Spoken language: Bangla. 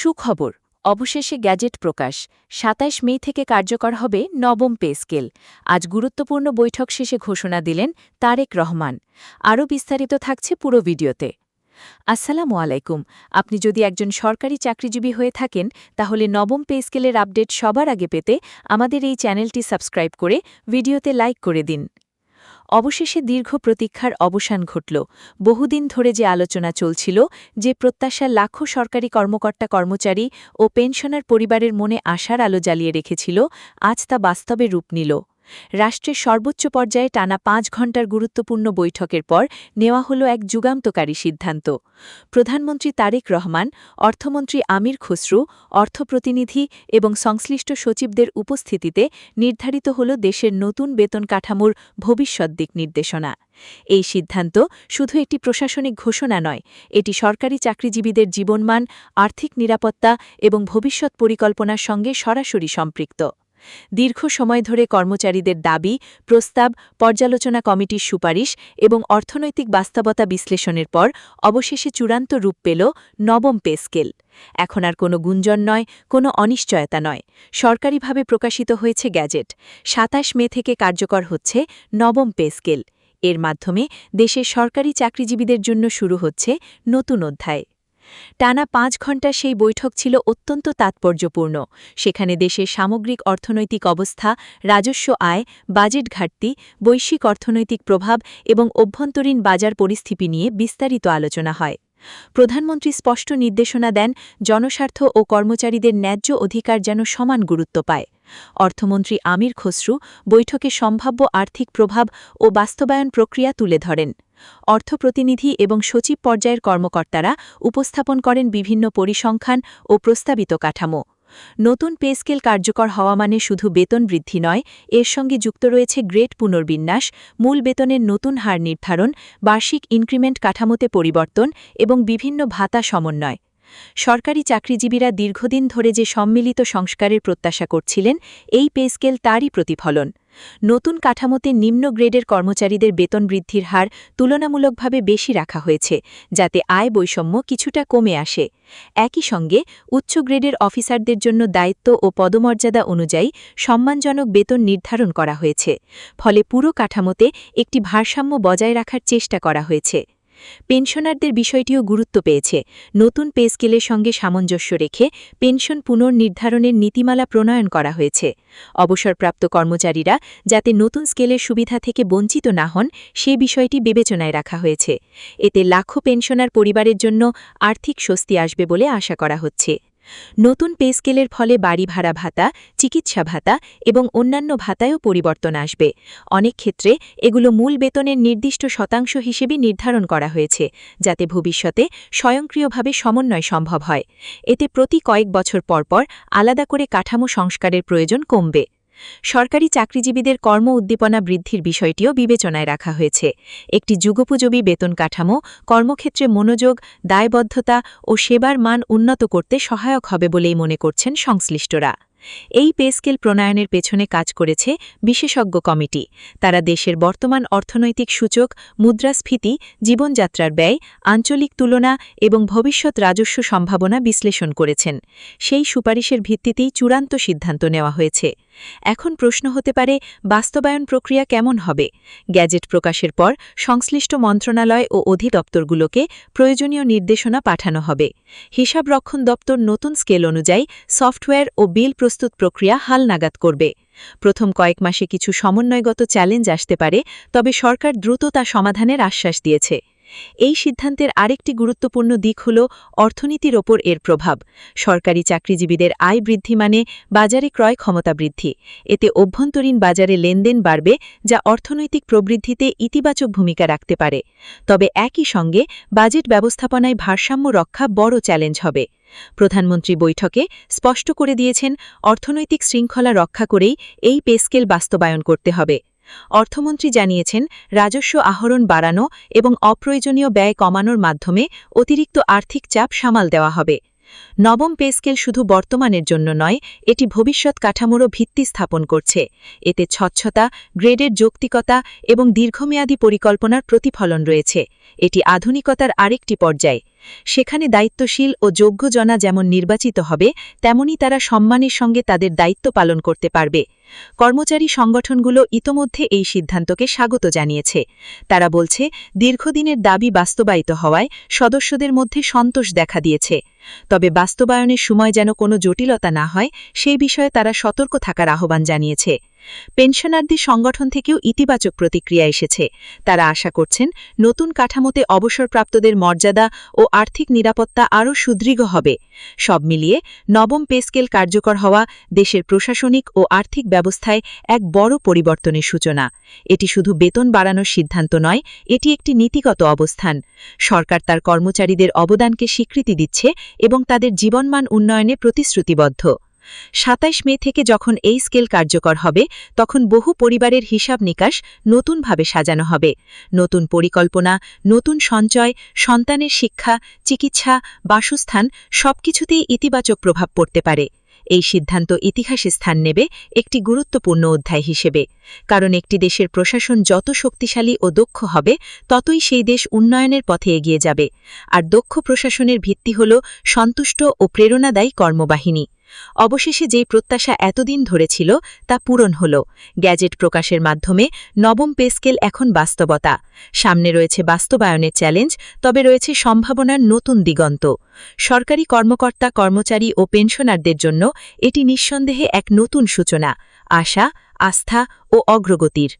সুখবর, অবশেষে গ্যাজেট প্রকাশ। ২৭ মে থেকে কার্যকর হবে নবম পে স্কেল। আজ গুরুত্বপূর্ণ বৈঠক শেষে ঘোষণা দিলেন তারেক রহমান। আরও বিস্তারিত থাকছে পুরো ভিডিওতে। আসসালামু আলাইকুম। আপনি যদি একজন সরকারি চাকরিজীবী হয়ে থাকেন, তাহলে নবম পে স্কেলের আপডেট সবার আগে পেতে আমাদের এই চ্যানেলটি সাবস্ক্রাইব করে ভিডিওতে লাইক করে দিন। অবশেষে দীর্ঘ প্রতীক্ষার অবসান ঘটল। বহুদিন ধরে যে আলোচনা চলছিল, যে প্রত্যাশা লাখো সরকারি কর্মকর্তা কর্মচারী ও পেনশনার পরিবারের মনে আশার আলো জ্বালিয়ে রেখেছিল, আজ তা বাস্তবে রূপ নিল। রাষ্ট্রের সর্বোচ্চ পর্যায়ে টানা ৫ ঘণ্টার গুরুত্বপূর্ণ বৈঠকের পর নেওয়া হল এক যুগান্তকারী সিদ্ধান্ত। প্রধানমন্ত্রী তারেক রহমান, অর্থমন্ত্রী আমির খসরু, অর্থ প্রতিনিধি এবং সংশ্লিষ্ট সচিবদের উপস্থিতিতে নির্ধারিত হল দেশের নতুন বেতন কাঠামোর ভবিষ্যৎ দিক নির্দেশনা। এই সিদ্ধান্ত শুধু একটি প্রশাসনিক ঘোষণা নয়, এটি সরকারি চাকরিজীবীদের জীবনমান, আর্থিক নিরাপত্তা এবং ভবিষ্যৎ পরিকল্পনার সঙ্গে সরাসরি সম্পৃক্ত। দীর্ঘ সময় ধরে কর্মচারীদের দাবি, প্রস্তাব, পর্যালোচনা কমিটির সুপারিশ এবং অর্থনৈতিক বাস্তবতা বিশ্লেষণের পর অবশেষে চূড়ান্ত রূপ পেল নবম পে স্কেল। এখন আর কোনো গুঞ্জন নয়, কোনো অনিশ্চয়তা নয়। সরকারিভাবে প্রকাশিত হয়েছে গ্যাজেট। ২৭ মে থেকে কার্যকর হচ্ছে নবম পে স্কেল। এর মাধ্যমে দেশের সরকারি চাকরিজীবীদের জন্য শুরু হচ্ছে নতুন অধ্যায়। টানা ৫ ঘণ্টা সেই বৈঠক ছিল অত্যন্ত তাৎপর্যপূর্ণ। সেখানে দেশের সামগ্রিক অর্থনৈতিক অবস্থা, রাজস্ব আয়, বাজেট ঘাটতি, বৈশ্বিক অর্থনৈতিক প্রভাব এবং অভ্যন্তরীণ বাজার পরিস্থিতি নিয়ে বিস্তারিত আলোচনা হয়। প্রধানমন্ত্রী স্পষ্ট নির্দেশনা দেন, জনস্বার্থ ও কর্মচারীদের ন্যায্য অধিকার যেন সমান গুরুত্ব পায়। অর্থমন্ত্রী আমির খসরু বৈঠকে সম্ভাব্য আর্থিক প্রভাব ও বাস্তবায়ন প্রক্রিয়া তুলে ধরেন। অর্থ প্রতিনিধি এবং সচিব পর্যায়ের কর্মকর্তারা উপস্থাপন করেন বিভিন্ন পরিসংখ্যান ও প্রস্তাবিত কাঠামো। নতুন পে স্কেল কার্যকর হওয়া মানে শুধু বেতন বৃদ্ধি নয়, এর সঙ্গে যুক্ত রয়েছে গ্রেড পুনর্বিন্যাস, মূল বেতনের নতুন হার নির্ধারণ, বার্ষিক ইনক্রিমেন্ট কাঠামোতে পরিবর্তন এবং বিভিন্ন ভাতা সমন্বয়। সরকারি চাকরিজীবীরা দীর্ঘদিন ধরে যে সম্মিলিত সংস্কারের প্রত্যাশা করছিলেন, এই পে স্কেল তারই প্রতিফলন। নতুন কাঠামোতে নিম্ন গ্রেডের কর্মচারীদের বেতন বৃদ্ধির হার তুলনামূলকভাবে বেশি রাখা হয়েছে, যাতে আয় বৈষম্য কিছুটা কমে আসে। একই সঙ্গে উচ্চ গ্রেডের অফিসারদের জন্য দায়িত্ব ও পদমর্যাদা অনুযায়ী সম্মানজনক বেতন নির্ধারণ করা হয়েছে। ফলে পুরো কাঠামোতে একটি ভারসাম্য বজায় রাখার চেষ্টা করা হয়েছে। পেনশনারদের বিষয়টিও গুরুত্ব পেয়েছে। নতুন পে স্কেলের সঙ্গে সামঞ্জস্য রেখে পেনশন পুনর্নির্ধারণের নীতিমালা প্রণয়ন করা হয়েছে। অবসরপ্রাপ্ত কর্মচারীরা যাতে নতুন স্কেলের সুবিধা থেকে বঞ্চিত না হন, সে বিষয়টি বিবেচনায় রাখা হয়েছে। এতে লাখো পেনশনার পরিবারের জন্য আর্থিক স্বস্তি আসবে বলে আশা করা হচ্ছে। নতুন পে স্কেলের ফলে বাড়ি ভাড়া ভাতা, চিকিৎসা ভাতা এবং অন্যান্য ভাতায়ও পরিবর্তন আসবে। অনেক ক্ষেত্রে এগুলো মূল বেতনের নির্দিষ্ট শতাংশ হিসেবে নির্ধারণ করা হয়েছে, যাতে ভবিষ্যতে স্বয়ংক্রিয়ভাবে সমন্বয় সম্ভব হয়। এতে প্রতি কয়েক বছর পরপর আলাদা করে কাঠামো সংস্কারের প্রয়োজন কমবে। সরকারি চাকরিজীবীদের কর্ম উদ্দীপনা বৃদ্ধির বিষয়টিও বিবেচনায় রাখা হয়েছে। একটি যুগোপযোগী বেতন কাঠামো কর্মক্ষেত্রে মনোযোগ, দায়বদ্ধতা ও সেবার মান উন্নত করতে সহায়ক হবে বলেই মনে করছেন সংশ্লিষ্টরা। এই পে স্কেল প্রণয়নের পেছনে কাজ করেছে বিশেষজ্ঞ কমিটি। তারা দেশের বর্তমান অর্থনৈতিক সূচক, মুদ্রাস্ফীতি, জীবনযাত্রার ব্যয়, আঞ্চলিক তুলনা এবং ভবিষ্যৎ রাজস্ব সম্ভাবনা বিশ্লেষণ করেছেন। সেই সুপারিশের ভিত্তিতেই চূড়ান্ত সিদ্ধান্ত নেওয়া হয়েছে। এখন প্রশ্ন হতে পারে, বাস্তবায়ন প্রক্রিয়া কেমন হবে? গ্যাজেট প্রকাশের পর সংশ্লিষ্ট মন্ত্রণালয় ও অধিদপ্তরগুলোকে প্রয়োজনীয় নির্দেশনা পাঠানো হবে। হিসাবরক্ষণ দপ্তর নতুন স্কেল অনুযায়ী সফটওয়্যার ও বিল প্রস্তুত প্রক্রিয়া হালনাগাদ করবে। প্রথম কয়েক মাসে কিছু সমন্বয়গত চ্যালেঞ্জ আসতে পারে, তবে সরকার দ্রুত তা সমাধানের আশ্বাস দিয়েছে। এই সিদ্ধান্তের আরেকটি গুরুত্বপূর্ণ দিক হল অর্থনীতির ওপর এর প্রভাব। সরকারি চাকরিজীবীদের আয় বৃদ্ধি মানে বাজারে ক্রয় ক্ষমতা বৃদ্ধি। এতে অভ্যন্তরীণ বাজারে লেনদেন বাড়বে, যা অর্থনৈতিক প্রবৃদ্ধিতে ইতিবাচক ভূমিকা রাখতে পারে। তবে একই সঙ্গে বাজেট ব্যবস্থাপনায় ভারসাম্য রক্ষা বড় চ্যালেঞ্জ হবে। প্রধানমন্ত্রী বৈঠকে স্পষ্ট করে দিয়েছেন, অর্থনৈতিক শৃঙ্খলা রক্ষা করেই এই পে স্কেল বাস্তবায়ন করতে হবে। অর্থমন্ত্রী জানিয়েছেন, রাজস্ব আহরণ বাড়ানো এবং অপ্রয়োজনীয় ব্যয় কমানোর মাধ্যমে অতিরিক্ত আর্থিক চাপ সামাল দেওয়া হবে। নবম পে স্কেল শুধু বর্তমানের জন্য নয়, এটি ভবিষ্যৎ কাঠামোরও ভিত্তি স্থাপন করছে। এতে স্বচ্ছতা, গ্রেডের যৌক্তিকতা এবং দীর্ঘমেয়াদী পরিকল্পনার প্রতিফলন রয়েছে। এটি আধুনিকতার আরেকটি পর্যায়। সেখানে দায়িত্বশীল ও যোগ্য জনা যেমন নির্বাচিত হবে, তেমনি তারা সম্মানের সঙ্গে তাদের দায়িত্ব পালন করতে পারবে। কর্মচারী সংগঠনগুলো ইতোমধ্যে এই সিদ্ধান্তকে স্বাগত জানিয়েছে। তারা বলছে, দীর্ঘদিনের দাবি বাস্তবায়িত হওয়ায় সদস্যদের মধ্যে সন্তোষ দেখা দিয়েছে। তবে বাস্তবায়নের সময় যেন কোনো জটিলতা না হয়, সেই বিষয়ে তারা সতর্ক থাকার আহ্বান জানিয়েছে। পেনশনারদের সংগঠন থেকেও ইতিবাচক প্রতিক্রিয়া এসেছে। তারা আশা করছেন, নতুন কাঠামোতে অবসরপ্রাপ্তদের মর্যাদা ও আর্থিক নিরাপত্তা আরও সুদৃঢ় হবে। সব মিলিয়ে নবম পে স্কেল কার্যকর হওয়া দেশের প্রশাসনিক ও আর্থিক ব্যবস্থায় এক বড় পরিবর্তনের সূচনা। এটি শুধু বেতন বাড়ানোর সিদ্ধান্ত নয়, এটি একটি নীতিগত অবস্থান। সরকার তার কর্মচারীদের অবদানকে স্বীকৃতি দিচ্ছে এবং তাদের জীবনমান উন্নয়নে প্রতিশ্রুতিবদ্ধ। ২৭ মে থেকে যখন এই স্কেল কার্যকর হবে, তখন বহু পরিবারের হিসাব নিকাশ নতুনভাবে সাজানো হবে। নতুন পরিকল্পনা, নতুন সঞ্চয়, সন্তানের শিক্ষা, চিকিৎসা, বাসস্থান সবকিছুতেই ইতিবাচক প্রভাব পড়তে পারে। এই সিদ্ধান্ত ইতিহাসে স্থান নেবে একটি গুরুত্বপূর্ণ অধ্যায় হিসেবে। কারণ একটি দেশের প্রশাসন যত শক্তিশালী ও দক্ষ হবে, ততই সেই দেশ উন্নয়নের পথে এগিয়ে যাবে। আর দক্ষ প্রশাসনের ভিত্তি হল সন্তুষ্ট ও প্রেরণাদায়ী কর্মবাহিনী। অবশেষে যেই প্রত্যাশা এতদিন ধরে ছিল, তা পূরণ হল। গ্যাজেট প্রকাশের মাধ্যমে নবম পে স্কেল এখন বাস্তবতা। সামনে রয়েছে বাস্তবায়নের চ্যালেঞ্জ, তবে রয়েছে সম্ভাবনার নতুন দিগন্ত। সরকারি কর্মকর্তা, কর্মচারী ও পেনশনারদের জন্য এটি নিঃসন্দেহে এক নতুন সূচনা, আশা, আস্থা ও অগ্রগতির।